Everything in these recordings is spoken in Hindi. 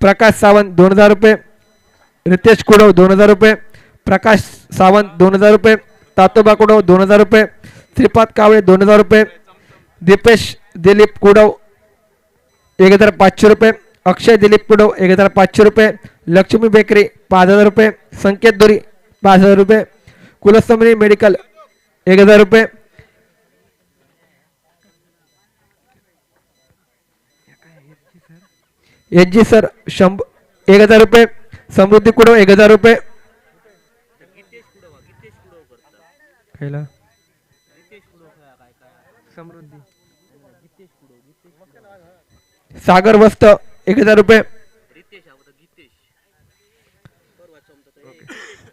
प्रकाश सावंत 2000 रुपये, रितेश कुडव 2000 रुपये, प्रकाश सावंत 2000 रुपये, तातोबा कुडव 2000 रुपये, श्रीपाद कावळे 2000 रुपये, दीपेश दिलीप कुडव 1500 रुपये, अक्षय दिलीप कुडव 1500 रुपये, लक्ष्मी बेकरी 5000 रुपये, संकेत दोरी 5000 रुपये, कुलस्वामिनी मेडिकल 1000 रुपये, एच जी सर 1000 रुपये, समृद्धी कुडव 1000 रुपये, सागर वस्त 1000 रुपये,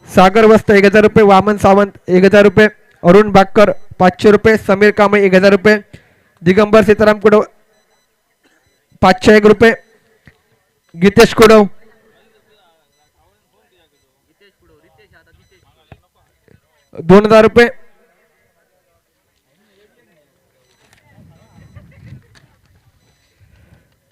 सागर वस्त 1000 रुपये, वामन सावंत 1000 रुपये, अरुण बाकर 500 रुपये, समीर कांबळे 1000 रुपये, दिगंबर सीताराम कुडव 501 रुपये, गीतेश कुडव 2000 रुपये,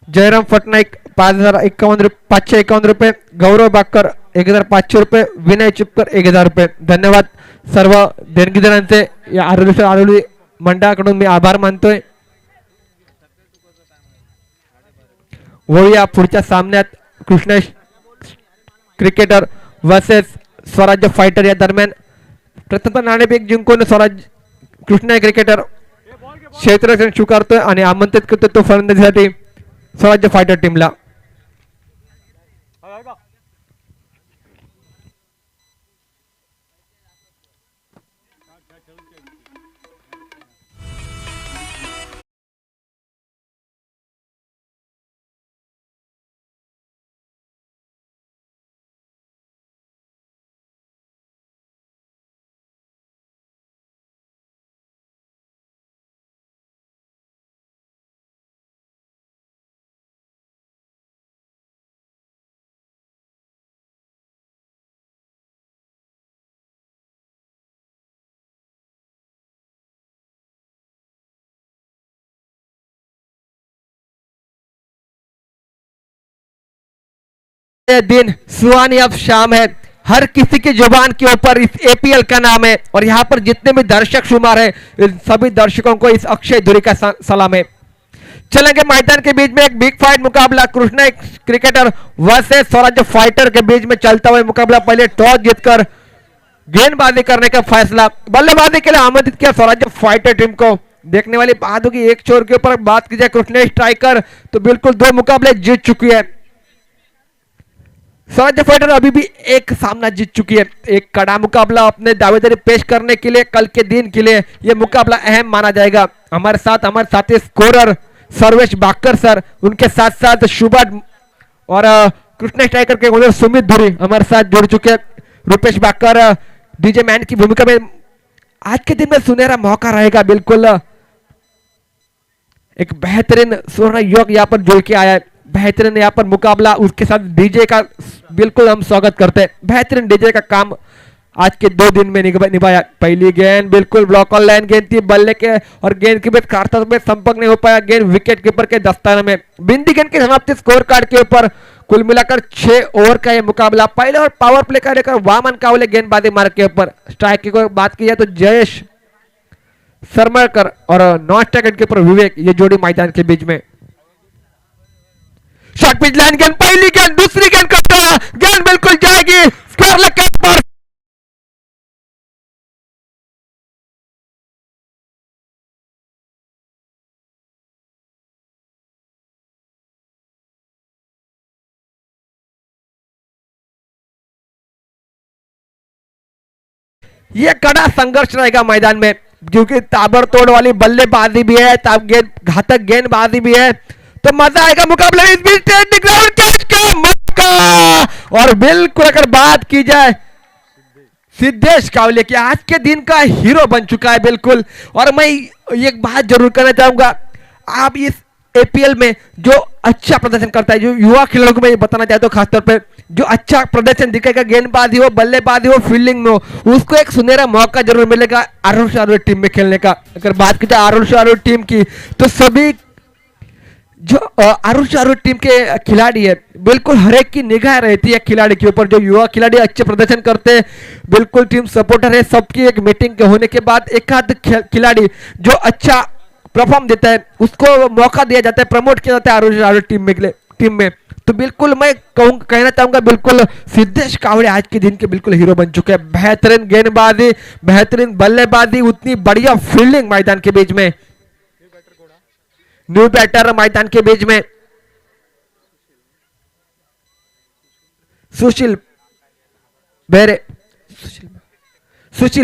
जयराम पटनायक 551 रुपये, गौरव बाकर 1500 रुपये, विनय चिपकर 1000 रुपये. धन्यवाद सर्व देणगीदारांचे. या आरोली मंडळाकडून मी आभार मानतोय. वळूया पुढच्या सामन्यात कृष्णा क्रिकेटर वर्सेस स्वराज्य फायटर या दरम्यान. प्रथमतः नाणेफेक जिंकून कृष्णा क्रिकेटर क्षेत्ररक्षण स्वीकारतोय आणि आमंत्रित करतो तो फलंदाजीसाठी स्वराज्य फायटर टीमला. दिन सुहानी अब शाम है. हर किसी की जुबान के ऊपर इस एपीएल का नाम है और यहाँ पर जितने भी दर्शक शुमार है सभी दर्शकों को इस अक्षय धुरी का सलाम है. चलेंगे मैदान के बीच में एक बिग फाइट मुकाबला कृष्णा क्रिकेटर वर्सेस स्वराज्य फाइटर के बीच में चलता हुआ मुकाबला. पहले टॉस जीतकर गेंदबाजी करने का फैसला, बल्लेबाजी के लिए आमंत्रित किया स्वराज्य फाइटर टीम को. देखने वाली बात होगी एक छोर के ऊपर बात की जाए कृष्णा स्ट्राइकर तो बिल्कुल 2 मुकाबले जीत चुकी है. स्वराज्य फाइटर अभी भी एक सामना जीत चुकी है. एक कड़ा मुकाबला अपने दावेदारी पेश करने के लिए कल के दिन के लिए यह मुकाबला अहम माना जाएगा. हमारे साथी स्कोरर सर्वेश बाकर सर, उनके साथ साथ शुभा और कृष्णा स्ट्राइकर के ओनर सुमित धुरी हमारे साथ जुड़ चुके हैं. रुपेश बाकर डीजे मैन की भूमिका में. आज के दिन में सुनहरा मौका रहेगा. बिल्कुल एक बेहतरीन स्वर्ण योग यहाँ पर जुड़ के आया है. बेहतरीन यहाँ पर मुकाबला, उसके साथ डीजे का बिल्कुल हम स्वागत करते हैं. बेहतरीन डीजे का काम आज के 2 दिन में निभाया. पहली गेंद बिल्कुल ब्लॉक ऑन लाइन गेंद थी बल्ले के और गेंद की कार्ता में संपर्क नहीं हो पाया. गेंद विकेट कीपर के दस्ताने में. बिंदी गेंद की समाप्ति स्कोर कार्ड के ऊपर. कुल मिलाकर 6 ओवर का यह मुकाबला. पहले और पावर प्ले का लेकर वामन कावले गेंदबाजी मार्ग के ऊपर. स्ट्राइक की बात की जाए तो जयेश सरमरकर और नॉन स्ट्राइक के ऊपर विवेक, ये जोड़ी मैदान के बीच में. शॉर्ट पिच लाइन गेंद, पहली गेंद, दूसरी गेंद करता है, गेंद बिल्कुल जाएगी स्क्वायर लेग पर. यह कड़ा संघर्ष रहेगा मैदान में क्योंकि ताबड़तोड़ वाली बल्लेबाजी भी है, घातक गेंदबाजी भी है. तो मजा आएगा मुकाबले में. इस बीच कैच का मौका और बिल्कुल अगर बात की जाए सिद्धेश कावले की, आज के दिन का हीरो बन चुका है बिल्कुल. और मैं एक बात जरूर करना चाहूंगा, आप इस एपीएल में जो अच्छा प्रदर्शन करता है, जो युवा खिलाड़ियों को मैं बताना चाहता हूँ खासतौर पे, जो अच्छा प्रदर्शन दिखेगा गेंदबाजी हो, बल्लेबाजी हो, फील्डिंग में हो, उसको एक सुनहरा मौका जरूर मिलेगा आरुष टीम में खेलने का. अगर बात की जाए आरुष टीम की तो सभी जो आरुष चारू टीम के खिलाड़ी है, बिल्कुल हर एक की निगाह रहती है खिलाड़ी के ऊपर। जो युवा खिलाड़ी अच्छे प्रदर्शन करते हैं, बिल्कुल टीम सपोर्टर है, सबकी एक मीटिंग के होने के बाद एक आध खिलाड़ी जो अच्छा परफॉर्म देता है उसको मौका दिया जाता है, प्रमोट किया जाता है आरुष चारू टीम में। तो बिल्कुल मैं कहना चाहूंगा, बिल्कुल सिद्धेश कावड़े आज के दिन के बिल्कुल हीरो बन चुके हैं। बेहतरीन गेंदबाजी, बेहतरीन बल्लेबाजी, उतनी बढ़िया फील्डिंग मैदान के बीच में, न्यू बैटर मैदान के बीच में सुशील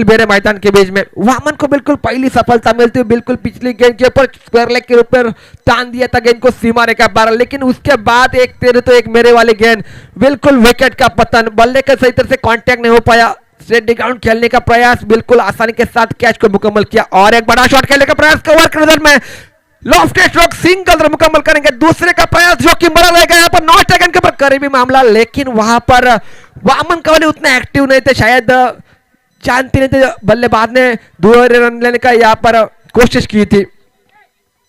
बेरे मैदान के बीच में वामन को बिल्कुल पहली सफलता मिलती है। बिल्कुल पिछली गेंद के ऊपर स्क्वायर लेग के ऊपर तान दिया था गेंद को सीमा रेखा पार, लेकिन उसके बाद एक तेरे तो एक मेरे वाली गेंद, बिल्कुल विकेट का पतन, बल्ले के सही तरह से कांटेक्ट नहीं हो पाया। स्ट्रेट ग्राउंड खेलने का प्रयास, बिल्कुल आसानी के साथ कैच को मुकम्मल किया और एक बड़ा शॉट खेलने का प्रयास, कवर के नजर में लॉफ्टेड स्ट्रोक सिंगल मुकम्मल करेंगे। दूसरे का प्रयास जो कि बड़ा रहेगा यहाँ पर, नॉट सेकंड के ऊपर करीबी मामला, लेकिन वहां पर वामन कावले उतने एक्टिव नहीं थे, शायद जानते नहीं थे बल्लेबाज ने दोहरे रन लेने का यहाँ पर कोशिश की थी।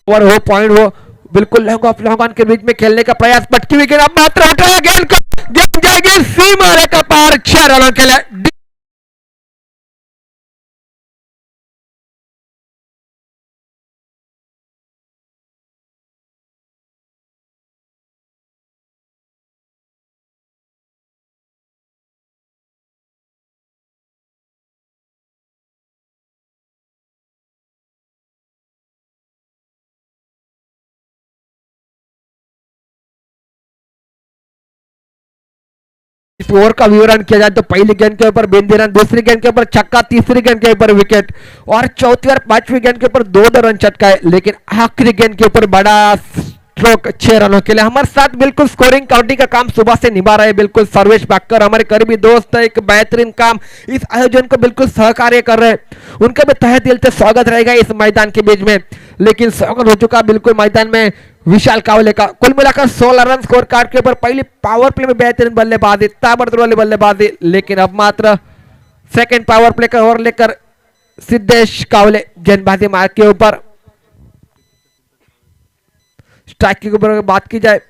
और वो पॉइंट वो बिल्कुल लॉन्ग ऑफ लॉन्ग ऑन के बीच में खेलने का प्रयास, पटकी हुई गेंद, अब मात्र उठाया गेंद को, गेंद जाएगी सीमा रेखा पार, 6 रनों के लिए। इस ओवर का विवरण किया जाए तो पहली गेंद के ऊपर 32 रन, दूसरी गेंद के ऊपर छक्का, तीसरी गेंद के ऊपर विकेट और चौथी और पांचवी गेंद के ऊपर 2 रन चटकाए, लेकिन आखिरी गेंद के ऊपर बड़ा स्ट्रोक 6 रनों के लिए। हमारे साथ बिल्कुल स्कोरिंग काउंटिंग का काम सुबह से निभा रहे बिल्कुल सर्वेश बाकर, हमारे करीबी दोस्त, एक बेहतरीन काम इस आयोजन को बिल्कुल सहकार्य कर रहे हैं, उनका भी तहे दिल से स्वागत रहेगा इस मैदान के बीच में। लेकिन स्वागत हो चुका बिल्कुल मैदान में विशाल कावले का। कुल मिलाकर 16 रन स्कोर कार्ड के ऊपर, पहली पावर प्ले में बेहतरीन बल्लेबाजी, ताबड़तोड़ वाली बल्लेबाजी, लेकिन अब मात्र सेकंड पावर प्ले का ओवर लेकर सिद्धेश कावले गेंदबाजी मार्ग के ऊपर। स्ट्राइक के ऊपर बात की जाए,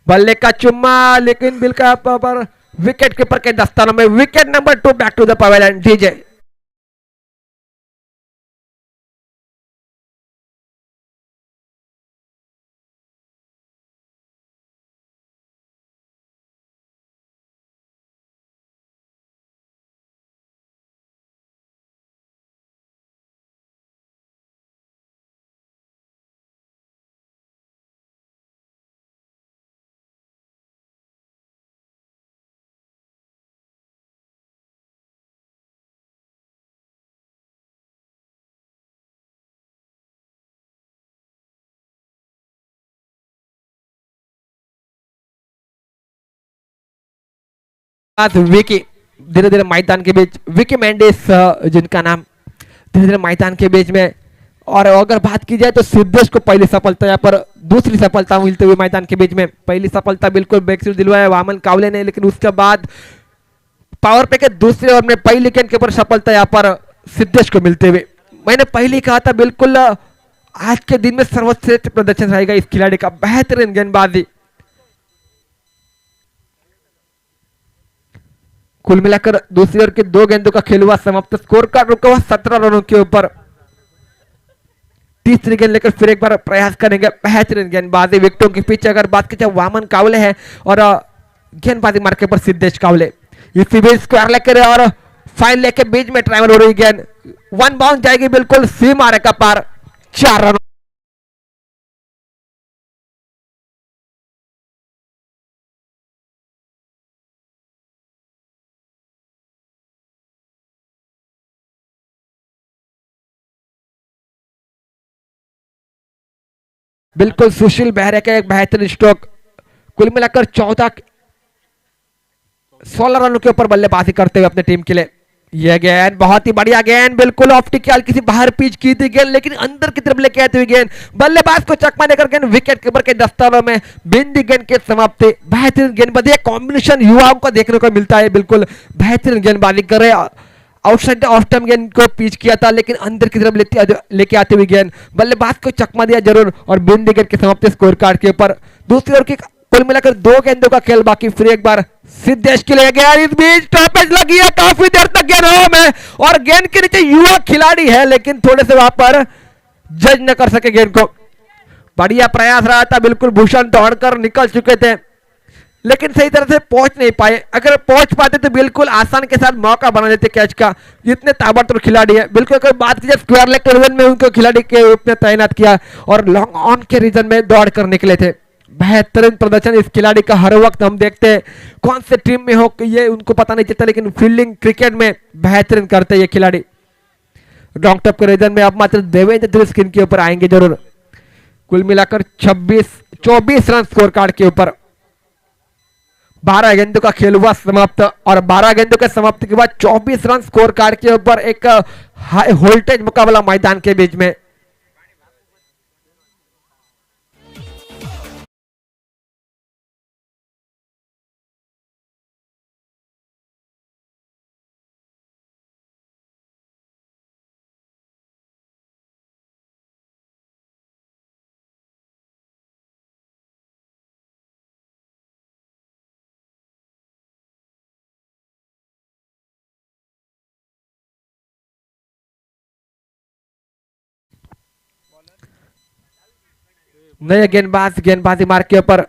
बल्ले का चुम्मा, लेकिन बिल का पर विकेट कीपर के दस्तानों में। Wicket number 2 back to the pavilion. DJ Vicky धीरे धीरे मैदान के बीच, विकी मेंडिस जिनका नाम धीरे धीरे मैदान के बीच में। और अगर बात की जाए तो सिद्धेश को पहली सफलता, यहाँ पर दूसरी सफलता मिलते हुए मैदान के बीच में। पहली सफलता बिल्कुल बैकसीट दिलवाया वामन कावले ने, लेकिन उसके बाद पावर प्ले के दूसरे ओवर में पहली गेंद के ऊपर सफलता यहाँ पर सिद्धेश को मिलते हुए। मैंने पहले कहा था बिल्कुल आज के दिन में सर्वश्रेष्ठ प्रदर्शन रहेगा इस खिलाड़ी का, बेहतरीन गेंदबाजी। कुल मिलाकर दूसरी ओवर के 2 गेंदों का खेल हुआ समाप्त, स्कोर का रुका हुआ 17 रनों के ऊपर। तीसरी गेंद लेकर फिर एक बार प्रयास करेंगे, बेहतरीन गेंदबाजी। विकेटों के पीछे अगर बात की जाए वामन कावले है और गेंदबाजी मार्के पर सिद्धेश कावले। इसी बीच स्क्वायर लेकर और फाइन लेके बीच में ट्राइवल हो रही गेंद, 1 बाउंस जाएगी बिल्कुल सीमा रेखा पार, 4 रन। बिल्कुल सुशील बेहरे का एक बेहतरीन स्ट्रोक। कुल मिलाकर 16 रनों के ऊपर बल्लेबाजी करते हुए अपने टीम के लिए। यह गेंद बहुत ही बढ़िया गेंद, बिल्कुल ऑफ टिकल किसी बाहर पिच की थी गेंद, लेकिन अंदर की तरफ लेके आती हुई गेंद, बल्लेबाज को चकमा देकर गेंद विकेट कीपर के दस्तानों में। बिंदी गेंद के समाप्ति, बेहतरीन गेंदबाजी, कॉम्बिनेशन युवाओं को देखने को मिलता है, बिल्कुल बेहतरीन गेंदबाजी कर रहे आउटसाइड ऑफ टाइम गेंद को पिच किया था, लेकिन अंदर की तरफ लेके आते हुए गेंद बल्लेबाज को चकमा दिया जरूर और बिंद विकेट के समाप्ति स्कोर कार्ड के ऊपर। दूसरी ओर की कुल मिलाकर 2 गेंदों का खेल बाकी, फिर एक बार सिद्धेश के लिए गया, इस बीच स्टॉपेज लगी है, काफी देर तक गेंद हवा में और गेंद के नीचे युवा खिलाड़ी है, लेकिन थोड़े से वहां पर जज न कर सके गेंद को। बढ़िया प्रयास रहा था, बिल्कुल भूषण दौड़कर निकल चुके थे, लेकिन सही तरह से पहुंच नहीं पाए। अगर पहुंच पाते तो बिल्कुल आसान के साथ मौका बना देते कैच का। जितने ताबड़तोड़ खिलाड़ी है, बिल्कुल अगर बात की जाए स्क्वायर लेग के रीजन में उनको खिलाड़ी के रूप में तैनात किया और लॉन्ग ऑन के रीजन में दौड़ कर निकले थे। बेहतरीन प्रदर्शन इस खिलाड़ी का हर वक्त हम देखते हैं, कौन से टीम में हो ये उनको पता नहीं चलता, लेकिन फील्डिंग क्रिकेट में बेहतरीन करते हैं ये खिलाड़ी। लॉन्ग टॉप के रीजन में अब मात्र देवेंद्र स्क्रीन के ऊपर आएंगे जरूर। कुल मिलाकर 24 रन स्कोर कार्ड के ऊपर। 12 गेंदों का खेल हुआ समाप्त और 12 गेंदों के समाप्ति के बाद 24 रन स्कोर कार्ड के ऊपर एक हाई वोल्टेज मुकाबला मैदान के बीच में। नए गेंदबाजी मार्ग के ऊपर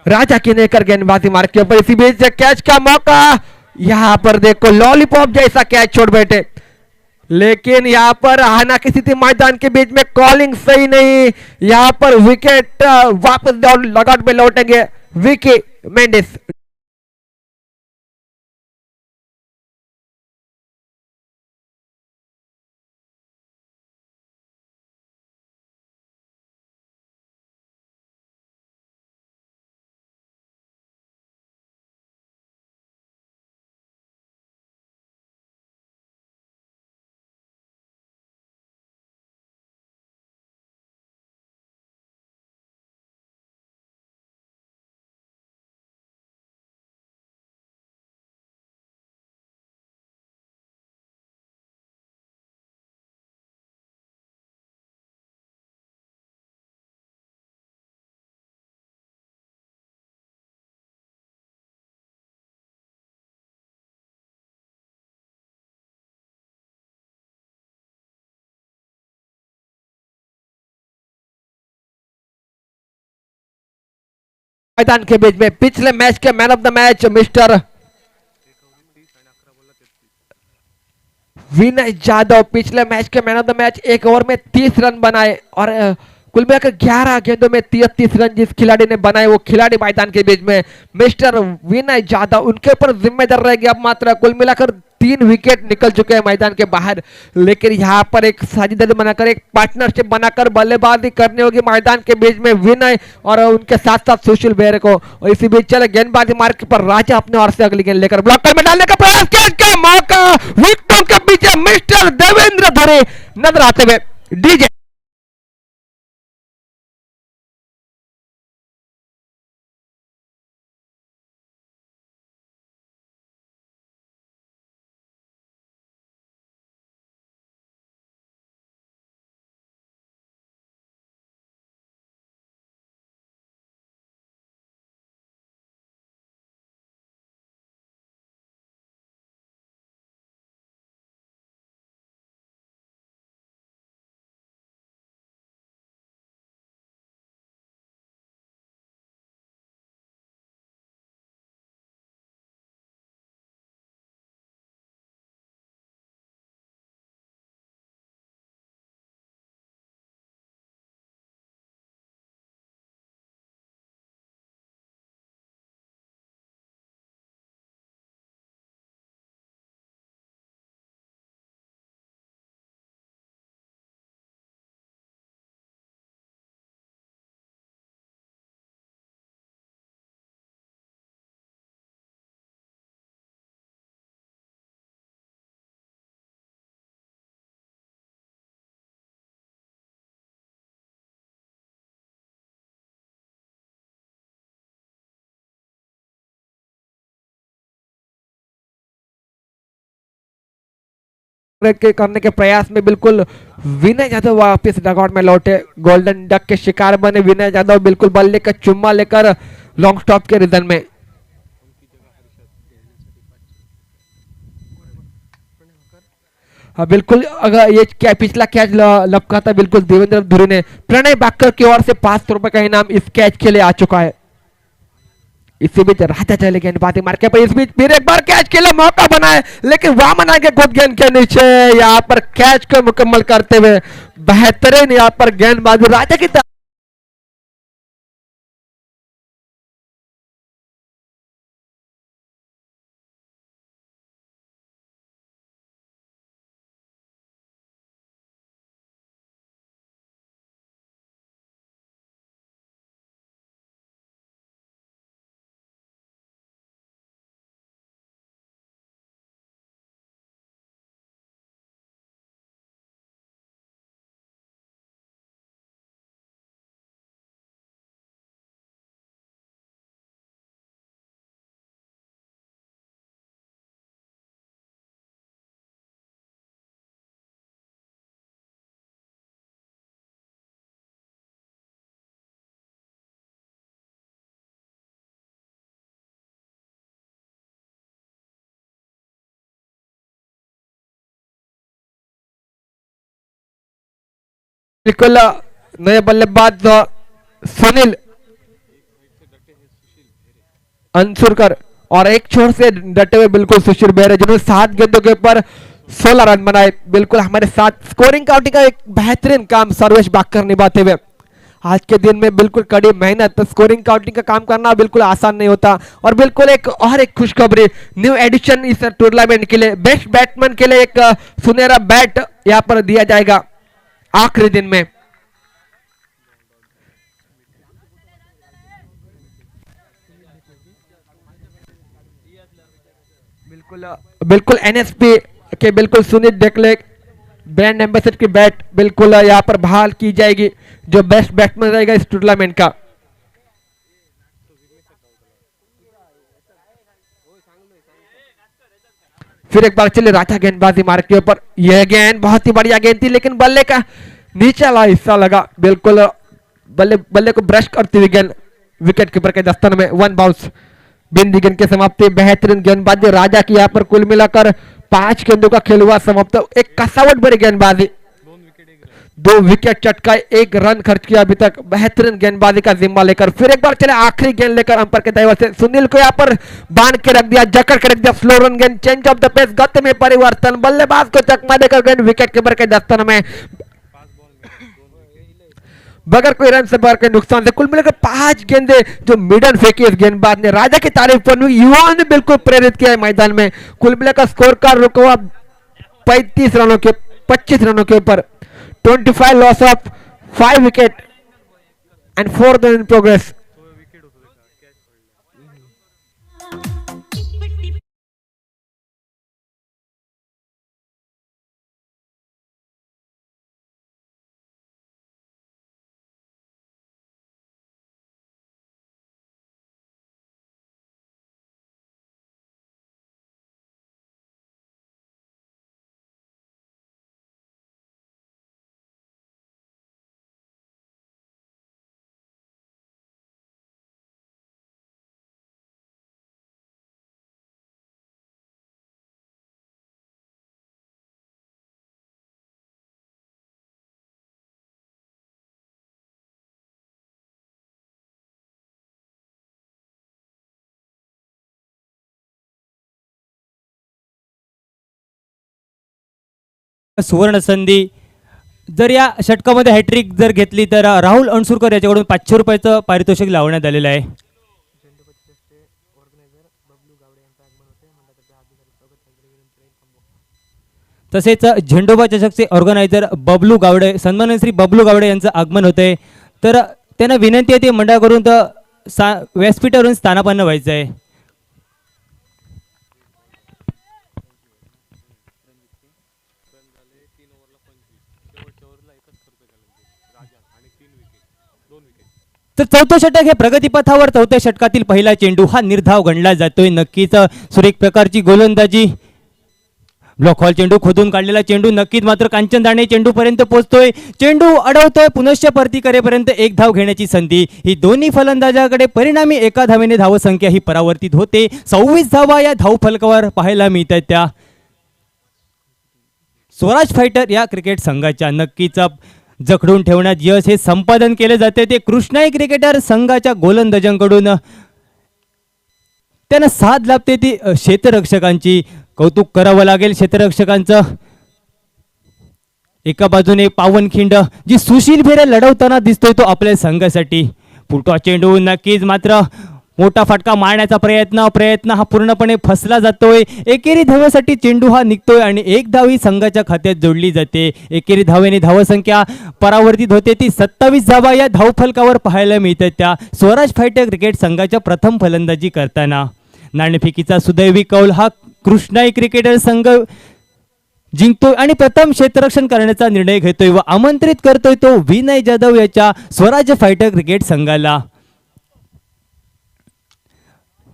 राजा किनेकर गेंदबाजी मार्ग के ऊपर। इसी बीच कैच का मौका, यहां पर देखो लॉलीपॉप जैसा कैच छोड़ बैठे, लेकिन यहां पर हाना की स्थिति मैदान के बीच में, कॉलिंग सही नहीं। यहां पर विकेट वापस लगआउट में लौटेंगे विकी मेंडिस। मैदान के बीच में पिछले मैच के man of the match mister Vinay Jadhav, पिछले मैच के मैन ऑफ द मैच, एक ओवर में 30 रन बनाए और कुल मिलाकर 11 गेंदों में 33 रन जिस खिलाड़ी ने बनाए वो खिलाड़ी मैदान के बीच में मिस्टर विनय जादव, उनके ऊपर जिम्मेदार रहेगी अब मात्र। कुल मिलाकर 3 विकेट निकल चुके हैं मैदान के बाहर, लेकिन यहाँ पर एक साझेदारी बनाकर, एक पार्टनरशिप बनाकर बल्लेबाजी करनी होगी मैदान के बीच में विनय और उनके साथ साथ सुशील बेहरे को। और इसी बीच चले गेंदबाजी मार्ग पर राजा अपने ओर से अगली गेंद लेकर ब्लॉकर में डालने का प्रयास, कैच का मौका, विकेटों के पीछे मिस्टर देवेंद्र धरे नजर आते हुए। डीजे के करने के प्रयास में बिल्कुल विनय यादव वापस डगआउट में लौटे, गोल्डन डक के शिकार बने विनय यादव बिल्कुल बल्ले का चुम्मा लेकर लॉन्ग स्टॉप के रिदम में। हाँ बिल्कुल, अगर ये क्या पिछला कैच लपका था बिल्कुल देवेंद्र धुरी ने। प्रणय बाकर की ओर से 500 रुपए का इनाम इस कैच के लिए आ चुका है। इसी बीच राजा चले गेंदबाजी मार के, पर इस बीच फिर एक बार कैच के लिए मौका बनाए, लेकिन वामन आगे खुद गेंद के नीचे यहाँ पर कैच को मुकम्मल करते हुए बेहतरीन यहाँ पर गेंदबाजी राजा की। बिल्कुल नए बल्लेबाज सुनील अंसुरकर और एक छोर से डटे हुए बिल्कुल सुशील बेहरे, जिन्होंने 7 गेंदों के ऊपर 16 रन बनाए। बिल्कुल हमारे साथ स्कोरिंग काउंटिंग का एक बेहतरीन काम सर्वेश बाकर निभाते हुए। आज के दिन में बिल्कुल कड़ी मेहनत, स्कोरिंग काउंटिंग का काम करना बिल्कुल आसान नहीं होता। और बिल्कुल एक खुशखबरी, न्यू एडिशन इस टूर्नामेंट के लिए बेस्ट बैट्समैन के लिए एक सुनहरा बैट यहाँ पर दिया जाएगा आखिरी दिन में। बिल्कुल बिल्कुल एनएसपी के बिल्कुल सुनील डेकले ब्रांड एम्बेसडर की बैट बिल्कुल यहाँ पर बहाल की जाएगी, जो बेस्ट बैट्समैन रहेगा इस टूर्नामेंट का। फिर एक बार चले राजा गेंदबाजी मार्ग के ऊपर, यह गेंद बहुत ही बढ़िया गेंद थी, लेकिन बल्ले का नीचे वाला हिस्सा लगा। बिल्कुल बल्ले बल्ले को ब्रश करती हुई गेंद विकेट कीपर के दस्तन में, 1 बाउंस। बिंदी गेंद की समाप्ति, बेहतरीन गेंदबाजी राजा की यहाँ पर कुल मिलाकर 5 गेंदों का खेल हुआ समाप्त। एक कसावट भरी गेंदबाजी, 2 विकेट चटकाए, 1 रन खर्च किया अभी तक, बेहतरीन गेंदबाजी का जिम्मा लेकर। फिर एक बार चले आखिरी गेंद लेकर अंपायर के दाएं से सुनील को यहाँ पर बांध के रख दिया, जकड़ के रख दिया। स्लो रन गेंद, चेंज ऑफ द पेस, गति में परिवर्तन, बल्लेबाज को चकमा देकर गेंद विकेट कीपर के दस्तन में बगैर कोई रन से बगैर नुकसान से। कुल मिलाकर 5 गेंदे जो मिडन फेंकी इस गेंदबाज ने, राजा की तारीफ पर युवाओं ने बिल्कुल प्रेरित किया है मैदान में। कुल मिलाकर स्कोर का रुका 25 रनों के ऊपर, 25 loss of 5 wicket and 4 run in progress. सुवर्ण संधी, जर या षटकामध्ये हॅट्रिक जर घेतली तर राहुल अणसुरकर याच्याकडून 500 रुपयाचं पारितोषिक लावण्यात आलेलं आहे। तसेच झेंडोबा चषकचे ऑर्गनायझर बबलू गावडे, सन्माननीय श्री बबलू गावडे यांचं आगमन होते, तर त्यांना विनंती आहे ते मंडळाकडून व्यासपीठावरून स्थानापन्न व्हायचं आहे। तर चौथं षटक हे प्रगतीपथावर, चौथ्या षटकातील पहिला चेंडू हा निर्धाव गणला जातोय। नक्कीच सुरेख प्रकारची गोलंदाजी ब्लॉक हॉल चेंडू खोदून काढलेला चेंडू नक्कीच मात्र कांचन दाणे चेंडू पर्यंत पोहोचतोय, चेंडू अडवतोय, पुनश्च परती करेपर्यंत एक धाव घेण्याची संधी ही दोन्ही फलंदाजाकडे, परिणामी एका धावेने धावसंख्या ही परावर्तित होते. 26 धावा या धाव फलकावर पाहायला मिळतात त्या स्वराज फायटर या क्रिकेट संघाच्या. नक्कीच जखडून ठेवण्यात यश हे संपादन केले जाते ते कृष्णाई क्रिकेटर संघाच्या गोलंदाजांकडून. त्यांना साथ लाभते ती क्षेत्ररक्षकांची. कौतुक करावं लागेल क्षेत्ररक्षकांचं. एका बाजूने पावनखिंड जी सुशील भेरे लढवताना दिसतोय तो आपल्या संघासाठी. फुटवा चेंडू नक्कीच मात्र मोठा फटका मारण्याचा प्रयत्न हा पूर्णपणे फसला जातोय. एकेरी धावेसाठी चेंडू हा निघतोय आणि एक धाव ही संघाच्या खात्यात जोडली जाते. एकेरी धावेने धावसंख्या परावर्तित होते ती 27 धावा या धावफलकावर पाहायला मिळतात त्या स्वराज फायटर क्रिकेट संघाच्या प्रथम फलंदाजी करताना. नाणेफेकीचा सुदैवी कौल हा कृष्णाई क्रिकेटर संघ जिंकतोय आणि प्रथम क्षेत्ररक्षण करण्याचा निर्णय घेतोय व आमंत्रित करतोय तो विनय जाधव याच्या स्वराज फायटर क्रिकेट संघाला.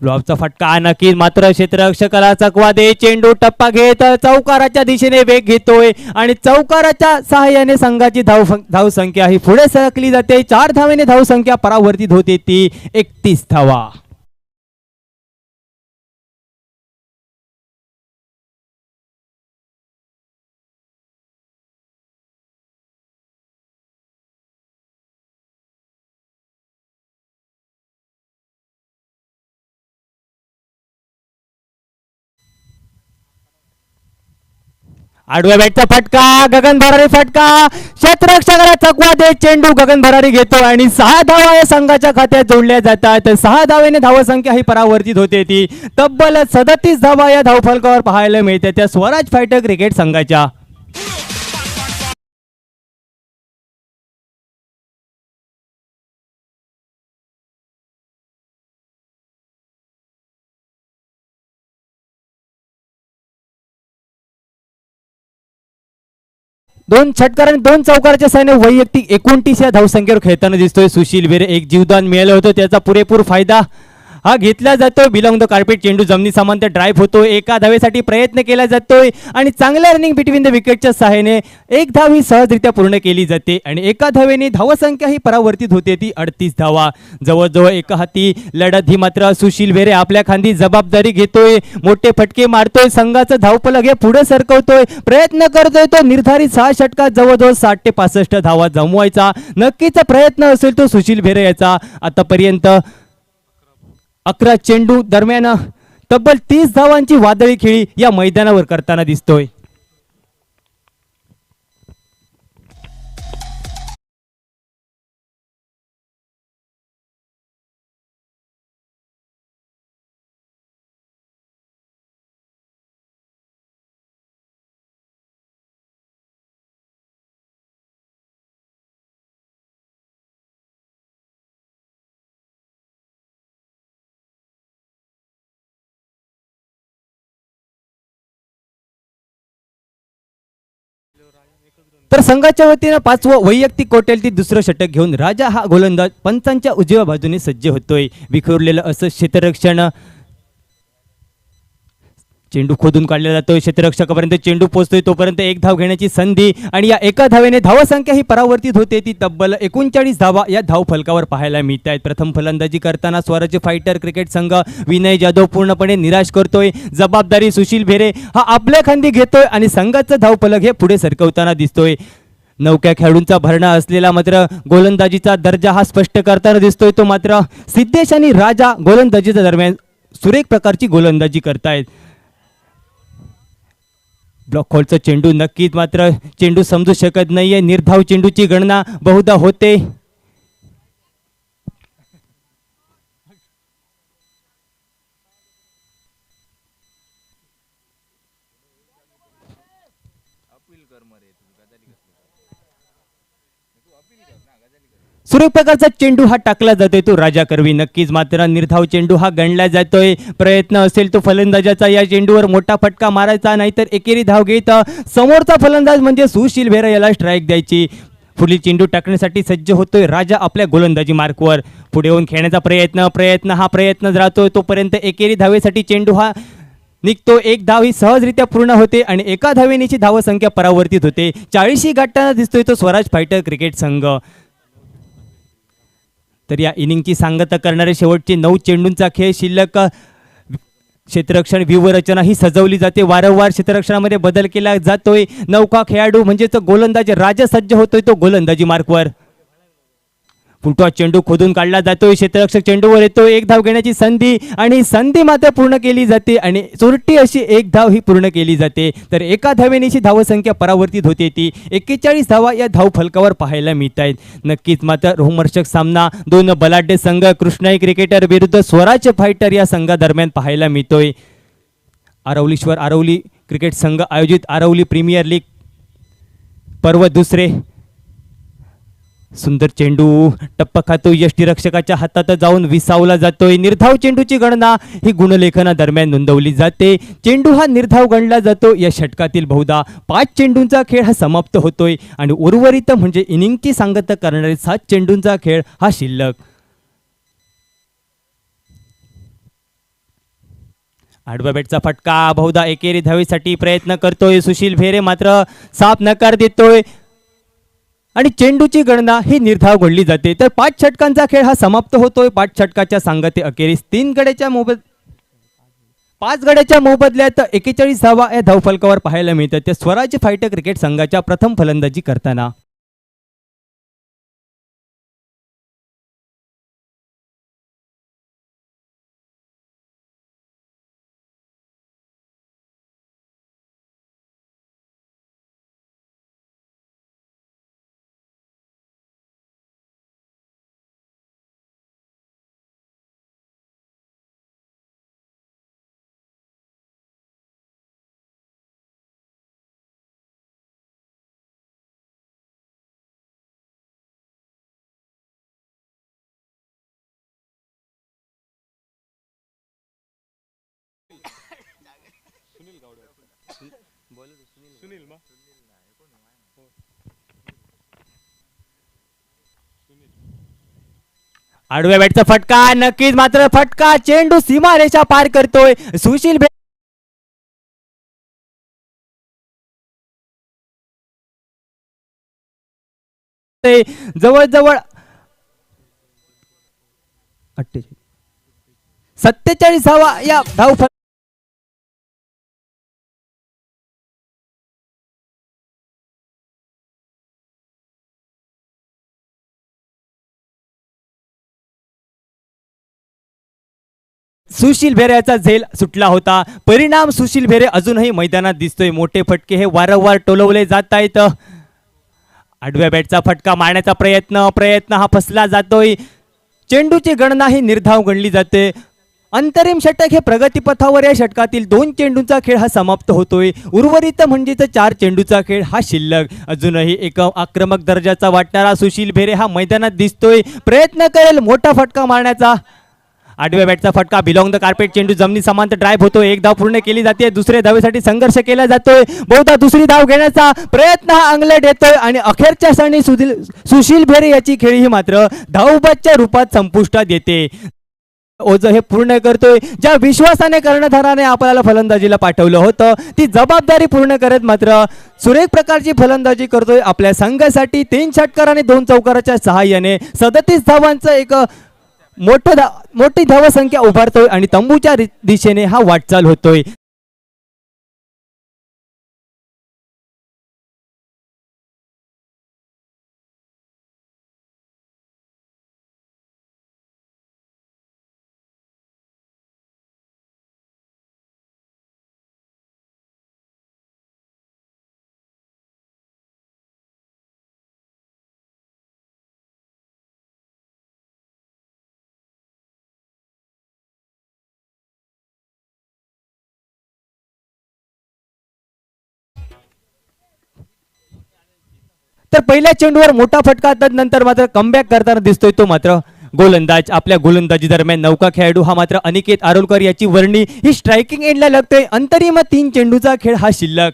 ब्लॉकचा फटका नक्की मात्र क्षेत्ररक्षकाला चकवा दे. चेंडू टप्पा घेत चौकाराच्या दिशेने वेग घेतोय आणि चौकाराच्या सहाय्याने संघाची धावसंख्या ही पुढे सरकली जाते. 4 धावेने धावसंख्या परावर्तित होते ती 31 धावा. आडव्या बॅटचा फटका, गगन भरारी फटका, क्षेत्ररक्षकाला चकवा दे. चेंडू गगन भरारी घेतो आणि 6 धावा या संघाच्या खात्यात जोडल्या जातात. 6 धावेने धावसंख्या ही परावर्तित होते ती तब्बल 37 धावा या धावफलकावर पाहायला मिळते त्या स्वराज फायटर क्रिकेट संघाच्या. दोन षटकार आणि 2 चौकाराच्या साहाय्याने वैयक्तिक 29 या धावसंख्येवर खेळताना दिसतोय सुशील भेरे. एक जीवदान मिळालं होतं त्याचा पुरेपूर फायदा हा घेतला जातोय. बिलॉंग द कार्पेट चेंडू जमिनी समांतर ड्राईव्ह होतोय. एका धावेसाठी प्रयत्न केला जातोय आणि चांगल्या रनिंग बिटवीन द विकेटच्या सहाय्याने एक धाव ही सहजरित्या पूर्ण केली जाते आणि एका धावेने धावसंख्या ही परावर्तित होते ती 38 धावा. जवळजवळ एका हाती लढत ही मात्र सुशील भेरे आपल्या खांदी जबाबदारी घेतोय. मोठे फटके मारतोय, संघाचं धावफलक हे पुढे सरकवतोय, प्रयत्न करतोय तो निर्धारित 6 षटकात जवळजवळ 60 ते 65 धावा जमवायचा नक्कीच प्रयत्न असेल तो सुशील भेरे याचा. आतापर्यंत 11 चेंडू दरम्यान तब्बल 30 धावांची वादळी खेळी या मैदानावर करताना दिसतोय. तर संघाच्या वतीनं 5वं वैयक्तिक कोट्यातील दुसरं षटक घेऊन राजा हा गोलंदाज पंचांच्या उजव्या बाजूने सज्ज होतोय. विखुरलेलं असं क्षेत्ररक्षण, चेंडू खोदून काढला जातोय, क्षेत्ररक्षकापर्यंत चेंडू पोहोचतोय तोपर्यंत एक धाव घेण्याची संधी आणि या एका धावेने धावसंख्या ही परावर्तित होते ती तब्बल 39 धावा या धाव फलकावर पाहायला मिळत आहेत. प्रथम फलंदाजी करताना स्वराज फायटर क्रिकेट संघ विनय जाधव पूर्णपणे निराश करतोय. जबाबदारी सुशील भेरे हा आपल्या खांदी घेतोय आणि संघाचं धावफलक हे पुढे सरकवताना दिसतोय. नौक्या खेळाडूंचा भरणा असलेला मात्र गोलंदाजीचा दर्जा हा स्पष्ट करताना दिसतोय. तो मात्र सिद्धेश आणि राजा गोलंदाजीच्या दरम्यान सुरेख प्रकारची गोलंदाजी करतायत. ब्लॉक हॉलचा चेंडू नक्कीच मात्र चेंडू समजू शकत नाहीये. निर्धाव चेंडूची गणना बहुधा होते. सुरेख प्रकारचा चेंडू हा टाकला जातोय तो राजा करवी. नक्कीच मात्र निर्धाव चेंडू हा गणला जातोय. प्रयत्न असेल तो फलंदाजाचा या चेंडूवर मोठा फटका मारायचा, नाहीतर एकेरी धाव घेत समोरचा फलंदाज म्हणजे सुशील भेरे याला स्ट्राईक द्यायची. पुढील चेंडू टाकण्यासाठी सज्ज होतोय राजा आपल्या गोलंदाजी मार्कवर. पुढे येऊन खेळण्याचा प्रयत्न हा प्रयत्न राहतोय तोपर्यंत एकेरी धावेसाठी चेंडू हा निघतो. एक धाव ही सहजरित्या पूर्ण होते आणि एका धावेनेची धावसंख्या परावर्तित होते. 40 गाठताना दिसतोय तो स्वराज फायटर क्रिकेट संघ. तर या इनिंगची सांगता करणारे शेवटचे 9 चेंडूंचा खेळ शिल्लक. क्षेत्ररक्षण व्यूहरचना ही सजवली जाते. वारंवार क्षेत्ररक्षणामध्ये बदल केला जातोय. नौका खेळाडू म्हणजेच गोलंदाज राजा सज्ज होतोय तो गोलंदाजी मार्कवर. फुटवा चेंडू खोदून काढला जातोय. क्षेत्ररक्षक चेंडूवर येतो. एक धाव घेण्याची संधी आणि संधी मात्र पूर्ण केली जाते आणि चोरटी अशी एक धाव ही पूर्ण केली जाते. तर एका धावेनेची धावसंख्या परावर्तित होते ती 41 धावा या धाव फलकावर पाहायला मिळत आहेत. नक्कीच मात्र रोमहर्षक सामना दोन बलाढ्य संघ कृष्णाई क्रिकेटर विरुद्ध स्वराज फायटर या संघादरम्यान पाहायला मिळतोय. आरवलीश्वर आरवली क्रिकेट संघ आयोजित आरवली प्रीमियर लीग पर्व दुसरे. सुंदर चेंडू टप्पा खातो. यष्टीरक्षकाच्या हातात जाऊन विसावला जातोय. निर्धाव चेंडूची गणना ही गुणलेखना दरम्यान नोंदवली जाते. चेंडू हा निर्धाव गणला जातो. या षटकातील बहुधा 5 चेंडूंचा खेळ हा समाप्त होतोय आणि उर्वरित म्हणजे इनिंगची सांगता करणारे 7 चेंडूंचा खेळ हा शिल्लक. आडव्या बॅटचा फटका बहुधा एकेरी धावेसाठी प्रयत्न करतोय. सुशील भेरे मात्र साफ नकार देतोय आणि चेंडूची गणना ही निर्धाव घडली जाते. तर 5 षटकांचा खेळ हा समाप्त होतोय. 5 षटकाच्या सांगते अखेरीस 5 गड्याच्या मोबदल्यात 41 धावा या धावफलकावर पाहायला मिळतात. त्या स्वराज फायटर क्रिकेट संघाच्या प्रथम फलंदाजी करताना. आडव्या बॅटचा फटका नक्कीच मात्र फटका. चेंडू सीमारेषा पार करतोय. सुशील जवळजवळ 47 धावा या धाव सुशील भेरे याचा झेल सुटला होता. परिणाम सुशील भेरे अजूनही मैदानात दिसतोय. मोठे फटके हे वारंवार टोलवले जात आहेत. आडव्या बॅटचा फटका मारण्याचा प्रयत्न हा फसला जातोय. चेंडूची गणना ही निर्धाव गणली जाते. अंतरिम षटक हे प्रगतीपथावर या षटकातील 2 चेंडूंचा खेळ हा समाप्त होतोय. उर्वरित म्हणजेच 4 चेंडूचा खेळ हा शिल्लक. अजूनही एक आक्रमक दर्जाचा वाटणारा सुशील भेरे हा मैदानात दिसतोय. प्रयत्न करेल मोठा फटका मारण्याचा. आडव्या बॅटचा फटका बिलॉंग द कार्पेट. चेंडू जमिनी समांतर ड्राईव्ह होतो. एक धाव पूर्ण केली जाते. दुसऱ्या धावेसाठी संघर्ष केला जातोय. बहुधा दुसरी धाव घेण्याचा प्रयत्न हा अंगलट येतोय आणि अखेरच्या क्षणी सुशील भेरे याची खेळी ही मात्र धावबादच्या रूपात संपुष्टात येते. ओझ हे पूर्ण करतोय. ज्या विश्वासाने कर्णधाराने आपल्याला फलंदाजीला पाठवलं होतं ती जबाबदारी पूर्ण करत मात्र सुरेख प्रकारची फलंदाजी करतोय. आपल्या संघासाठी 3 षटकार आणि 2 चौकाराच्या सहाय्याने 37 धावांचं एक मोठी धावसंख्या उभारतोय आणि तंबूच्या दिशेने हा वाटचाल होतोय. तर पहिल्या चेंडूवर मोठा फटका नंतर मात्र कमबॅक करताना दिसतोय तो मात्र गोलंदाज. आपल्या गोलंदाजी दरम्यान नौका खेळाडू हा मात्र अनिकेत आरोलकर याची वर्णी ही स्ट्रायकिंग एंडला लागतोय. अंतरिम 3 चेंडूचा खेळ हा शिल्लक.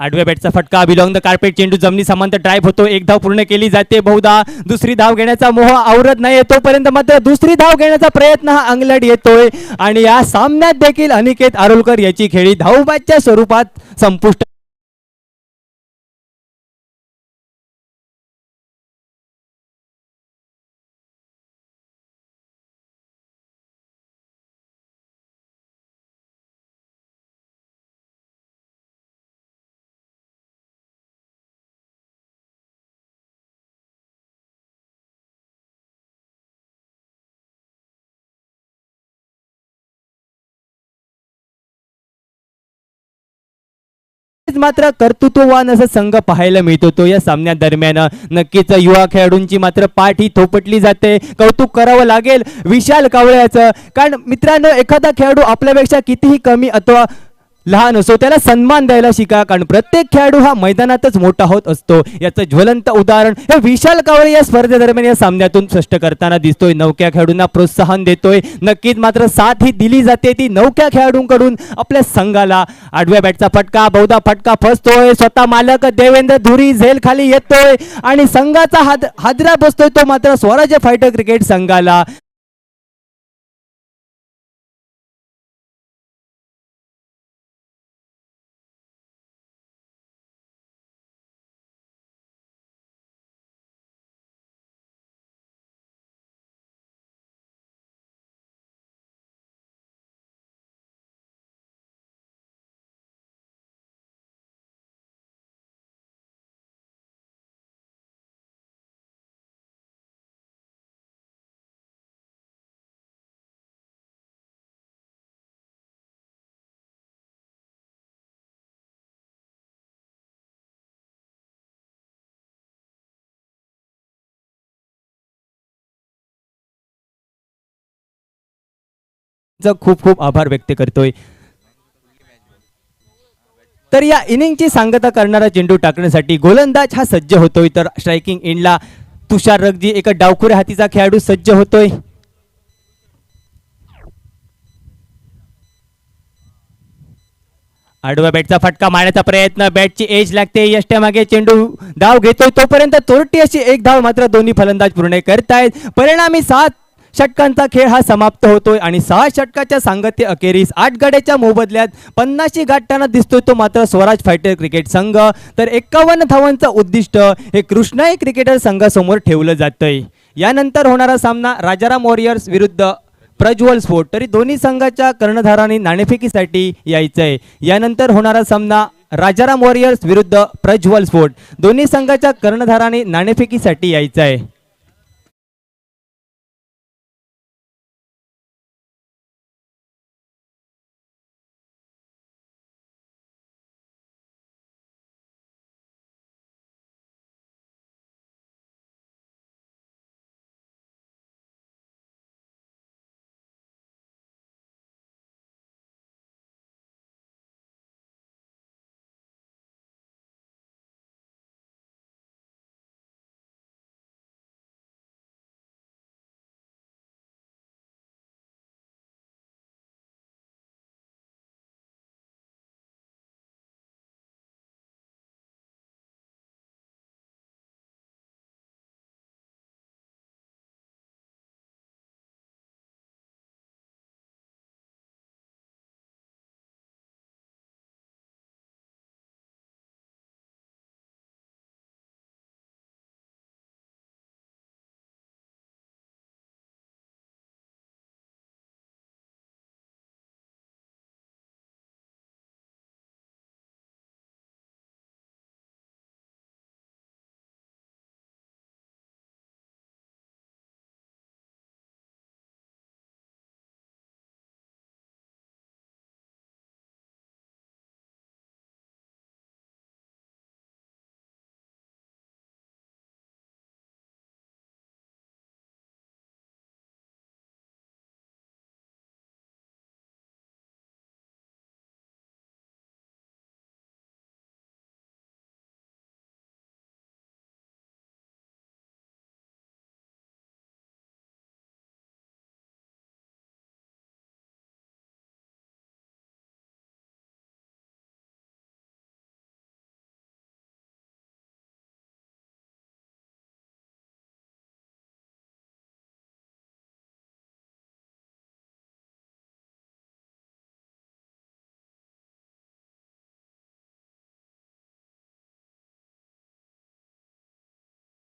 आडव्या बॅटचा फटका बिलॉंग द कार्पेट चेंडू जमिनी समांतर ड्राईव्ह होतो. एक धाव पूर्ण केली जाते. बहुधा दुसरी धाव घेण्याचा मोह आवरत नाही. तोपर्यंत मात्र दुसरी धाव घेण्याचा प्रयत्न हा अंगलट येतोय आणि या सामन्यात देखील अनिकेत आरोलकर याची खेळी धावबादच्या स्वरूपात संपुष्ट मात्र कर्तृत्ववान असा संघ पाहायला मिळतो तो या सामन्या दरम्यान. नक्कीच युवा खेळाडूंची मात्र पाठ ही थोपटली जाते. कौतुक करावं लागेल विशाल कावळ्याचं, कारण मित्रांनो एखादा खेळाडू आपल्यापेक्षा कितीही कमी अथवा लहान असो त्याला सन्मान द्यायला शिका, कारण प्रत्येक खेळाडू हा मैदानातच मोठा होत असतो. याचं ज्वलंत उदाहरण हे विशाल कावळे या स्पर्धेदरम्यान या सामन्यातून स्पष्ट करताना दिसतोय. नवख्या खेळाडूंना प्रोत्साहन देतोय. नक्कीच मात्र साथ ही दिली जाते ती नवख्या खेळाडूंकडून आपल्या संघाला. आडव्या बॅटचा फटका बहुधा फटका फसतोय. स्वतः मालक देवेंद्र धुरी झेल खाली येतोय आणि संघाचा हादरा बसतोय तो मात्र स्वराज्य फायटर क्रिकेट संघाला. खूप खूप आभार व्यक्त करतोय. तर या इनिंगची सांगता करणारा चेंडू टाकण्यासाठी गोलंदाज हा सज्ज होतोय, तर स्ट्रायकिंग एंडला तुषार रगजी एका डावखुऱ्या हातीचा खेळाडू सज्ज होतोय. आडव्या बॅटचा फटका मारण्याचा प्रयत्न, बॅटची एज लागते, यष्ट्या मागे चेंडू धाव घेतोय. तोपर्यंत चोरटी अशी एक धाव मात्र दोन्ही फलंदाज पूर्ण करतायत. परिणामी 7 षटकांचा खेळ हा समाप्त होतोय आणि 6 षटकाच्या सांगत्य अखेरीस 8 गड्याच्या मोबदल्यात 50शी गाठताना दिसतोय तो मात्र स्वराज फायटर क्रिकेट संघ. तर 51 धावांचं उद्दिष्ट हे कृष्णाई क्रिकेटर संघासमोर ठेवलं जातंय. यानंतर होणारा सामना राजाराम वॉरियर्स विरुद्ध प्रज्वल स्पोर्ट, तरी दोन्ही संघाच्या कर्णधारांनी नाणेफेकीसाठी यायचंय. यानंतर होणारा सामना राजाराम वॉरियर्स विरुद्ध प्रज्वल स्पोर्ट, दोन्ही संघाच्या कर्णधारांनी नाणेफेकीसाठी यायचंय.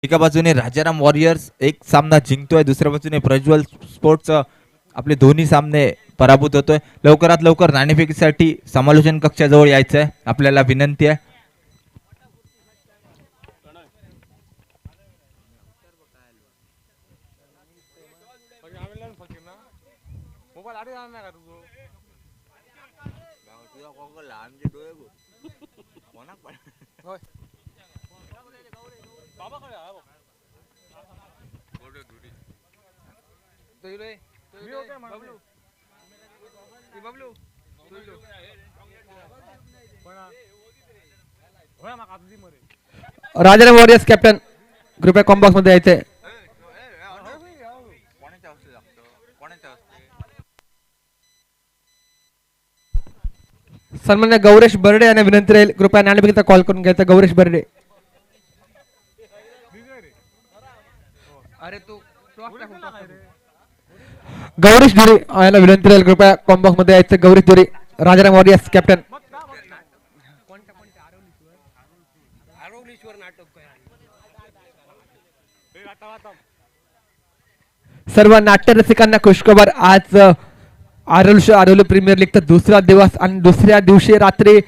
एका बाजूने राजाराम वॉरियर्स एक सामना जिंकतोय, दुसऱ्या बाजूने प्रज्वल स्पोर्ट्स आपले दोन्ही सामने पराभूत होतोय. लवकरात लवकर नाणेफेकीसाठी समालोचन कक्षाजवळ यायचं आहे, आपल्याला विनंती आहे. राजाराम वॉरियर्स कॅप्टन कृपया कॉम्बॉक्स मध्ये यायचे. सन्मान्य गौरेश बर्डे यांना विनंती राहील कृपया नाणेफेकीचा कॉल करून घ्यायचा. गौरेश बर्डे. गौरीश धुरी याला विनंती राहील कृपया कॉम्बॉक्स मध्ये यायचं. गौरीश धुरी राजाराम वॉरियर्स कॅप्टन. सर्व नाट्य रसिकांना खुशखबर. आज आरोली प्रीमियर लीगचा दुसरा दिवस आणि दुसऱ्या दिवशी रात्री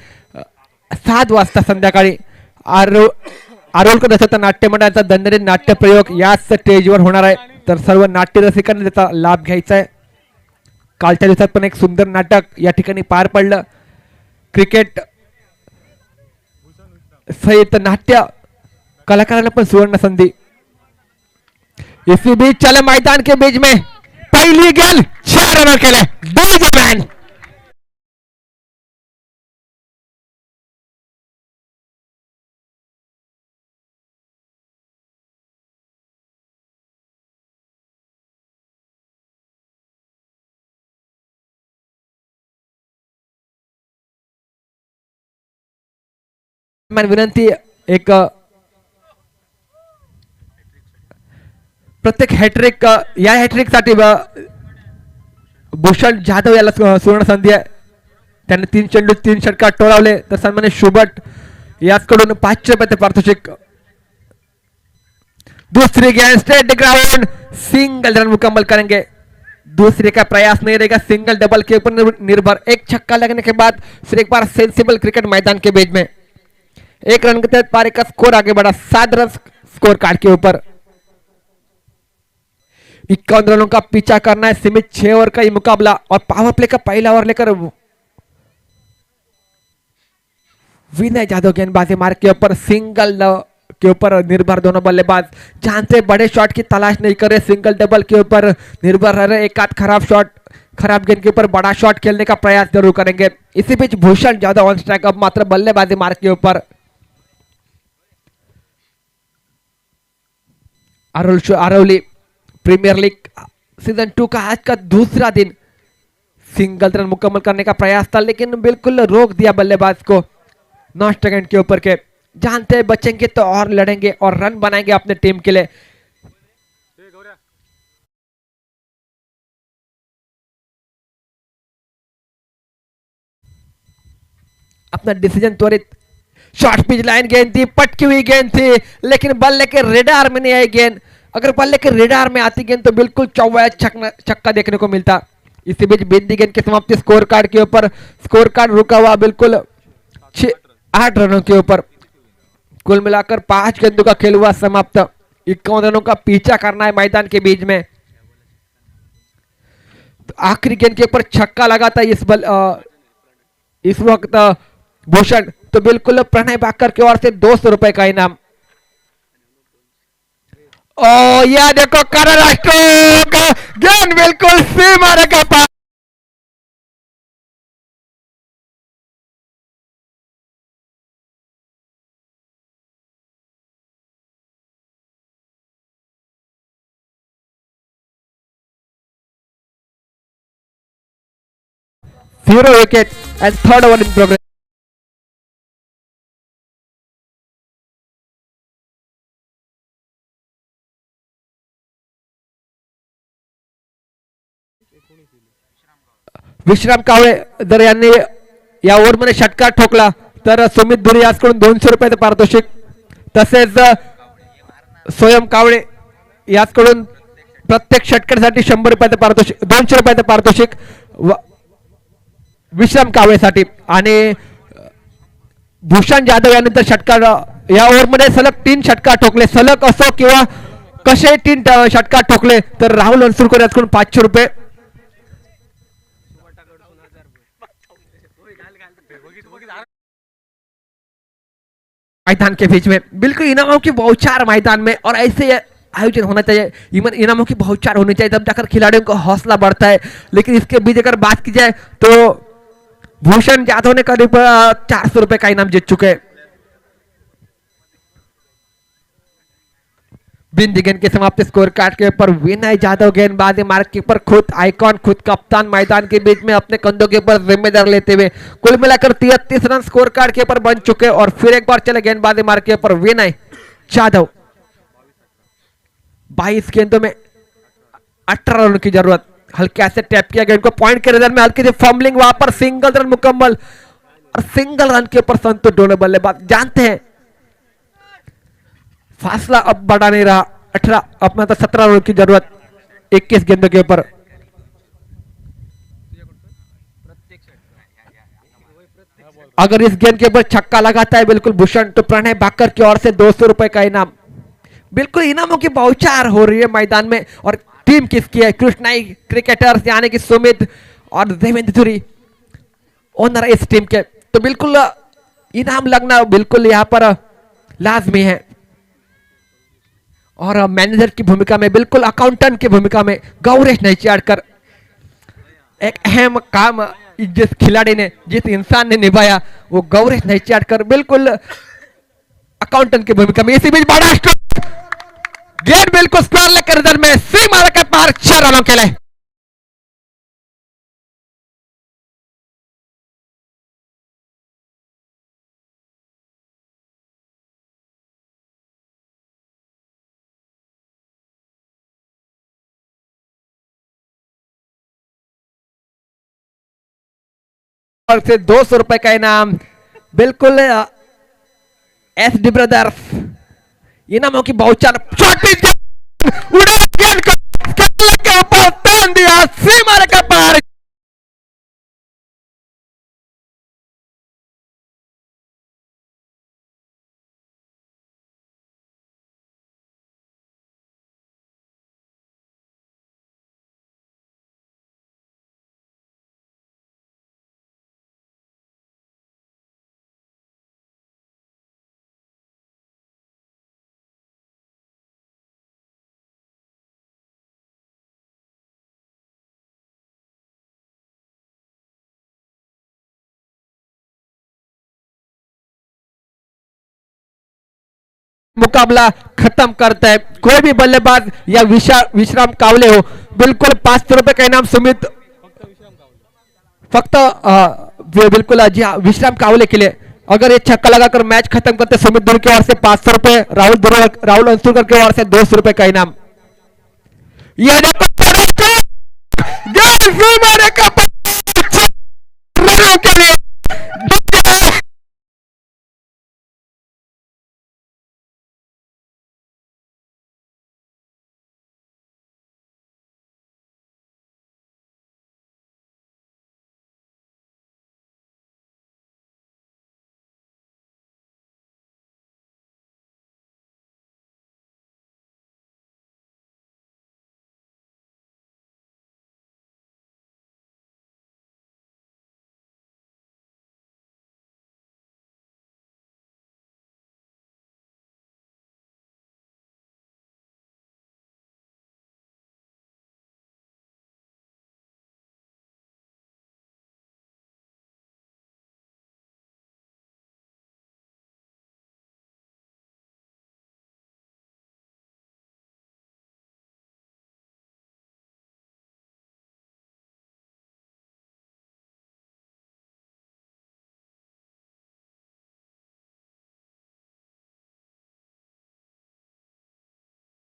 7 वाजता संध्याकाळी आरोलकर रसिक नाट्य मंडळाचा दंडरी नाट्य प्रयोग याच स्टेजवर होणार आहे. तर सर्व नाट्य रसिकांनी त्याचा लाभ घ्यायचा आहे. कालच्या दिवसात पण एक सुंदर नाटक या ठिकाणी पार पडलं. क्रिकेट सहित नाट्य कलाकारांना पण सुवर्ण संधी. इसी बीच चले मैदान के बीच में पहली गेंद 4 रनों के लिए बैट्समैन विनंती. एक प्रत्येक हॅट्रिक या हॅट्रिक साठी भूषण जाधव याला सुवर्ण संधी आहे. त्याने 3 चेंडू 3 षटकार टोळवले. तर सन्मान्य शुभट याचकडून 500 रुपये पारितोषिक. दूसरी गेंद स्ट्रेट ग्राउंड सिंगल रन मुकम्मल करेंगे. दूसरे का प्रयास नहीं रहेगा, सिंगल डबल के ऊपर निर्भर. एक छक्का लगने के बाद फिर एक बार सेंसिबल क्रिकेट मैदान के बीच में 1 रन के तहत पारी का स्कोर आगे बढ़ा 7 रन स्कोर कार्ड के ऊपर. 51 रनों का पीछा करना है. सीमित 6 ओवर का ये मुकाबला और पावर प्ले का पहला ओवर लेकर विनय जाधव गेंदबाजी मार्ग के ऊपर सिंगल के ऊपर निर्भर दोनों बल्लेबाज. जहां से बड़े शॉट की तलाश नहीं करे, सिंगल डबल के ऊपर निर्भर रह रहे. एक आध खराब शॉट खराब गेंद के ऊपर बड़ा शॉट खेलने का प्रयास जरूर करेंगे. इसी बीच भूषण जाधव ऑन स्ट्राइक. अब मात्र बल्लेबाजी मार्ग के ऊपर. आरोली प्रीमियर लीग सीजन 2 का आज का दूसरा दिन. सिंगल रन मुकम्मल करने का प्रयास था लेकिन बिल्कुल रोक दिया बल्लेबाज को 9 सेकंड के ऊपर के. जानते हैं बचेंगे तो और लड़ेंगे और रन बनाएंगे अपने टीम के लिए. अपना डिसीजन त्वरित. शॉर्ट पिच लाइन गेंद थी, पटकी हुई गेंद थी लेकिन बल्ले के रेडार में नहीं आई गेंद. अगर बल्ले के रेडार में आती गेंद तो बिल्कुल चौवा छक्का देखने को मिलता. इसी बीच बिंदी गेंद की समाप्ति स्कोर कार्ड के ऊपर. स्कोर कार्ड रुका हुआ बिल्कुल 8 रनों के ऊपर. कुल मिलाकर 5 गेंदों का खेल हुआ समाप्त. 51 रनों का पीछा करना है मैदान के बीच में. तो आखिरी गेंद के ऊपर छक्का लगा था इस वक्त भूषण. तो बिल्कुल प्रणय बाकर की ओर से 200 रुपए का इनाम. ओ यह देखो महाराष्ट्र का गेंद बिल्कुल सीमा रेखा पार. Zero wicket and third over in progress. विश्राम कावळे जर यांनी या ओव्हरमध्ये षटकार ठोकला तर सुमित धुरी याचकडून 200 रुपयाचं पारितोषिक. तसेच स्वयं कावळे याचकडून प्रत्येक षटकासाठी 100 रुपयाचं पारितोषिक, 200 रुपयाचं पारितोषिक विश्राम कावळेसाठी. आणि भूषण जाधव यानंतर षटकार या ओव्हरमध्ये सलग 3 षटकार ठोकले, सलग असो किंवा कसे 3 षटकार ठोकले तर राहुल अनसुरकर याचकडून 500 रुपये. मैदान के बीच में बिल्कुल इनामों की बौछार मैदान में, और ऐसे आयोजन होना चाहिए. इनामों की बौछार होनी चाहिए, तब जाकर खिलाड़ियों का हौसला बढ़ता है. लेकिन इसके बीच अगर बात की जाए तो भूषण जाधव ने करीब 400 रुपए का इनाम जीत चुके हैं. बिंदी गेंद के समाप्त स्कोर कार्ड के ऊपर विनय जाधव गेंदबाजी मार्क पर खुद आइकॉन, खुद कप्तान मैदान के बीच में अपने कंधों के ऊपर जिम्मेदार लेते हुए कुल मिलाकर 33 रन स्कोर कार्ड के ऊपर बन चुके. और फिर एक बार चले गेंदबाजी मार्क के ऊपर विनय जाधव. 22 गेंदों में 18 रन की जरूरत. हल्के से टैप किया गेंद को, पॉइंट के रिजल्ट में हल्की सी फंबलिंग, वहां पर सिंगल रन मुकम्मल और सिंगल रन के ऊपर संतोष डोले बल्लेबाज. जानते हैं फासला अब बढ़ा नहीं रहा, 18 अपना तो 17 रन की जरूरत 21 गेंदों के ऊपर. अगर इस गेंद के ऊपर छक्का लगाता है बिल्कुल भूषण तो प्रणय भाकर की ओर से 200 रुपए का इनाम. बिल्कुल इनामों की बौछार हो रही है मैदान में. और टीम किसकी है? कृष्णाई क्रिकेटर्स यानी कि सुमित और देवेंद्र धुरी ओनर इस टीम के. तो बिल्कुल इनाम लगना बिल्कुल यहाँ पर लाजमी है. और मैनेजर की भूमिका में, बिल्कुल अकाउंटेंट की भूमिका में गौरेश नैचाड़कर एक अहम काम जिस खिलाड़ी ने, जिस इंसान ने निभाया वो गौरेश नैचाड़कर बिल्कुल अकाउंटेंट की भूमिका में. इसी बीच बड़ा स्ट्रोक, गेंद बिल्कुल स्क्वायर लेकर इधर में सीमा के पार 6 रनों के लिए. और से 200 रुपए का इनाम बिल्कुल एसडी ब्रदर्स. इनामों की बौछार, छोटी उड़ा गेंद को के ऊपर तान दिया सीमा के पार. मुकाबला खत्म करता है. कोई भी बल्लेबाज या विश्राम कावले हो, बिल्कुल 500 रुपए का इनाम सुमित, फक्त बिल्कुल जी हाँ विश्राम कावले के लिए. अगर ये छक्का लगाकर मैच खत्म करते सुमित धुरी की ओर से 500 रुपए, राहुल अंसुरकर की ओर से 200 रुपए का इनाम. यह के लिए